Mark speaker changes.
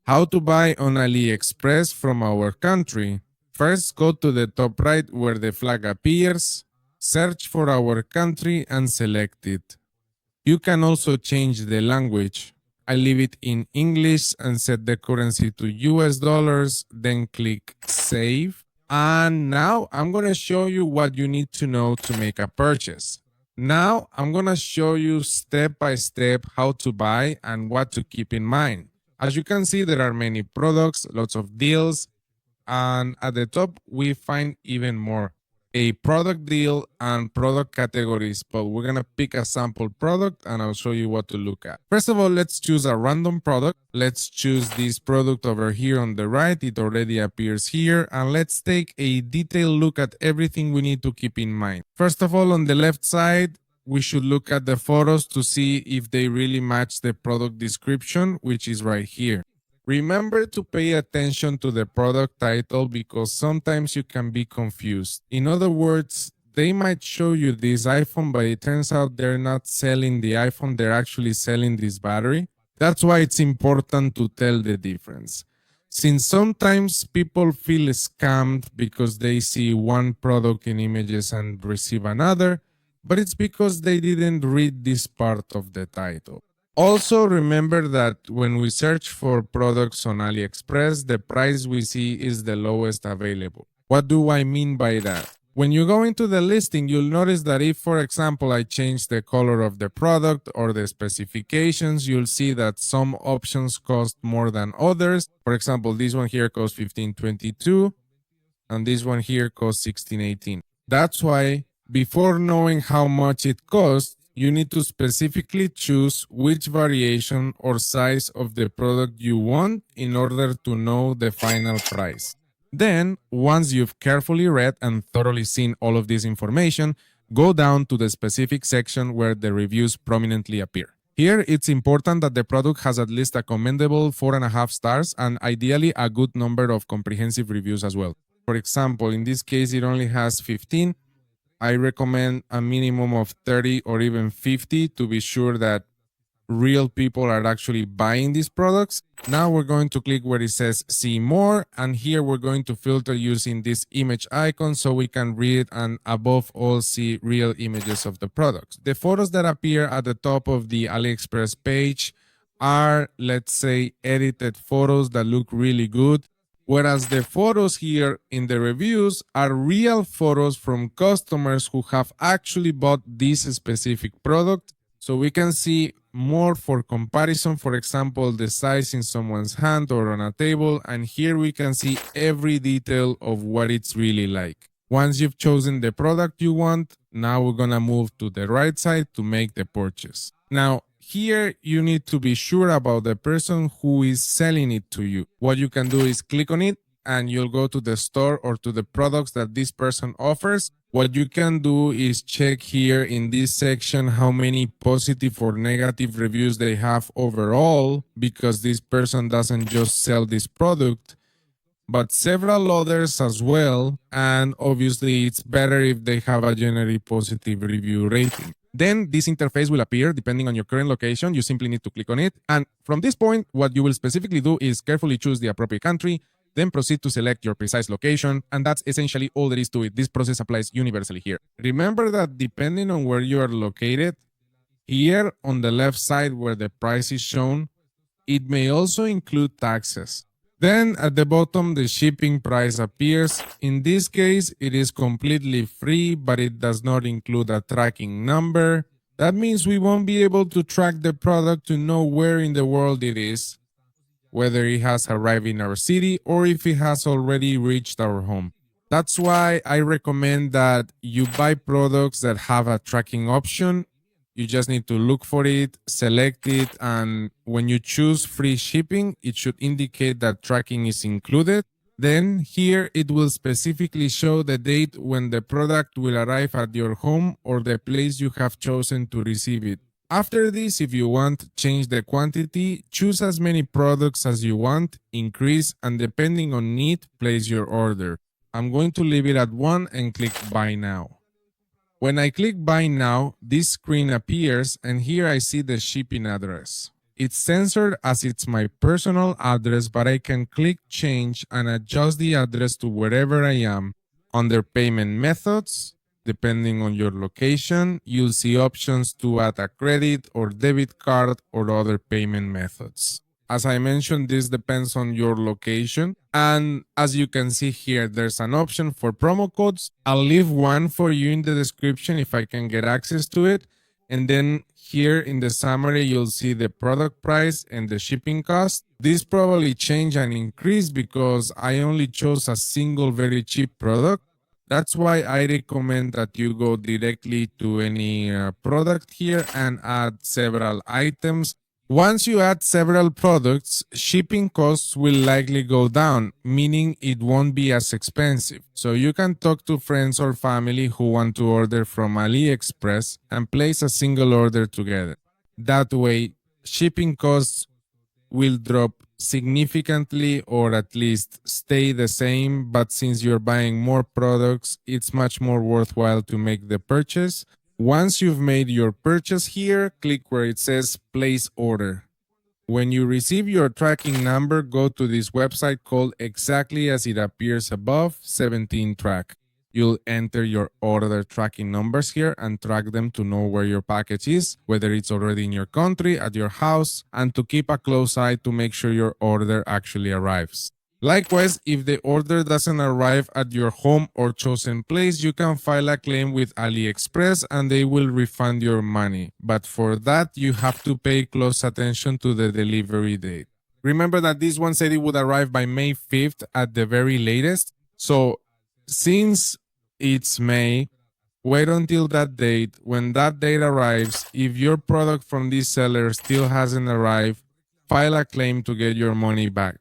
Speaker 1: How to buy on AliExpress from our country. First, go to the top right where the flag appears, search for our country and select it. You can also change the language. I leave it in English and set the currency to US dollars, then click Save. And now I'm going to show you what you need to know to make a purchase. Now I'm going to show you step by step how to buy and what to keep in mind. As you can see, there are many products, lots of deals, and at the top we find even more. A product deal and product categories, but we're going to pick a sample product and I'll show you what to look at. First of all, let's choose a random product. Let's choose this product over here on the right. It already appears here. And let's take a detailed look at everything we need to keep in mind. First of all, on the left side, we should look at the photos to see if they really match the product description, which is right here. Remember to pay attention to the product title because sometimes you can be confused. In other words, they might show you this iPhone, but it turns out they're not selling the iPhone, they're actually selling this battery. That's why it's important to tell the difference. Since sometimes people feel scammed because they see one product in images and receive another, but it's because they didn't read this part of the title. Also, remember that when we search for products on AliExpress, the price we see is the lowest available. What do I mean by that? When you go into the listing, you'll notice that if, for example, I change the color of the product or the specifications, you'll see that some options cost more than others. For example, this one here costs $15.22 and this one here costs $16.18. That's why before knowing how much it costs, you need to specifically choose which variation or size of the product you want in order to know the final price. Then, once you've carefully read and thoroughly seen all of this information, go down to the specific section where the reviews prominently appear. Here, it's important that the product has at least a commendable 4.5 stars and ideally a good number of comprehensive reviews as well. For example, in this case, it only has 15. I recommend a minimum of 30 or even 50 to be sure that real people are actually buying these products. Now we're going to click where it says see more, and here we're going to filter using this image icon so we can read and above all see real images of the products. The photos that appear at the top of the AliExpress page are, let's say, edited photos that look really good. Whereas the photos here in the reviews are real photos from customers who have actually bought this specific product. So we can see more for comparison, for example, the size in someone's hand or on a table. And here we can see every detail of what it's really like. Once you've chosen the product you want, now we're gonna move to the right side to make the purchase. Now, here you need to be sure about the person who is selling it to you. What you can do is click on it and you'll go to the store or to the products that this person offers. What you can do is check here in this section how many positive or negative reviews they have overall, because this person doesn't just sell this product, but several others as well. And obviously it's better if they have a generally positive review rating. Then this interface will appear depending on your current location. You simply need to click on it. And from this point, what you will specifically do is carefully choose the appropriate country, then proceed to select your precise location. And that's essentially all there is to it. This process applies universally here. Remember that depending on where you are located, here on the left side where the price is shown, it may also include taxes. Then at the bottom, the shipping price appears. In this case, it is completely free, but it does not include a tracking number. That means we won't be able to track the product to know where in the world it is, whether it has arrived in our city or if it has already reached our home. That's why I recommend that you buy products that have a tracking option. You just need to look for it, select it, and when you choose free shipping, it should indicate that tracking is included. Then here it will specifically show the date when the product will arrive at your home or the place you have chosen to receive it. After this, if you want, change the quantity, choose as many products as you want, increase, and depending on need, place your order. I'm going to leave it at 1 and click Buy Now. When I click Buy Now, this screen appears and here I see the shipping address. It's censored as it's my personal address, but I can click change and adjust the address to wherever I am. Under payment methods, depending on your location, you'll see options to add a credit or debit card or other payment methods. As I mentioned, this depends on your location. And as you can see here, there's an option for promo codes. I'll leave one for you in the description if I can get access to it. And then here in the summary, you'll see the product price and the shipping cost. This probably changed and increased because I only chose a single very cheap product. That's why I recommend that you go directly to any product here and add several items. Once you add several products, shipping costs will likely go down, meaning it won't be as expensive. So you can talk to friends or family who want to order from AliExpress and place a single order together. That way, shipping costs will drop significantly or at least stay the same, but since you're buying more products, it's much more worthwhile to make the purchase. Once you've made your purchase here, click where it says place order. When you receive your tracking number, go to this website called exactly as it appears above, 17 track. You'll enter your order tracking numbers here and track them to know where your package is, whether it's already in your country, at your house, and to keep a close eye to make sure your order actually arrives. Likewise, if the order doesn't arrive at your home or chosen place, you can file a claim with AliExpress and they will refund your money. But for that, you have to pay close attention to the delivery date. Remember that this one said it would arrive by May 5th at the very latest. So since it's May, wait until that date. When that date arrives, if your product from this seller still hasn't arrived, file a claim to get your money back.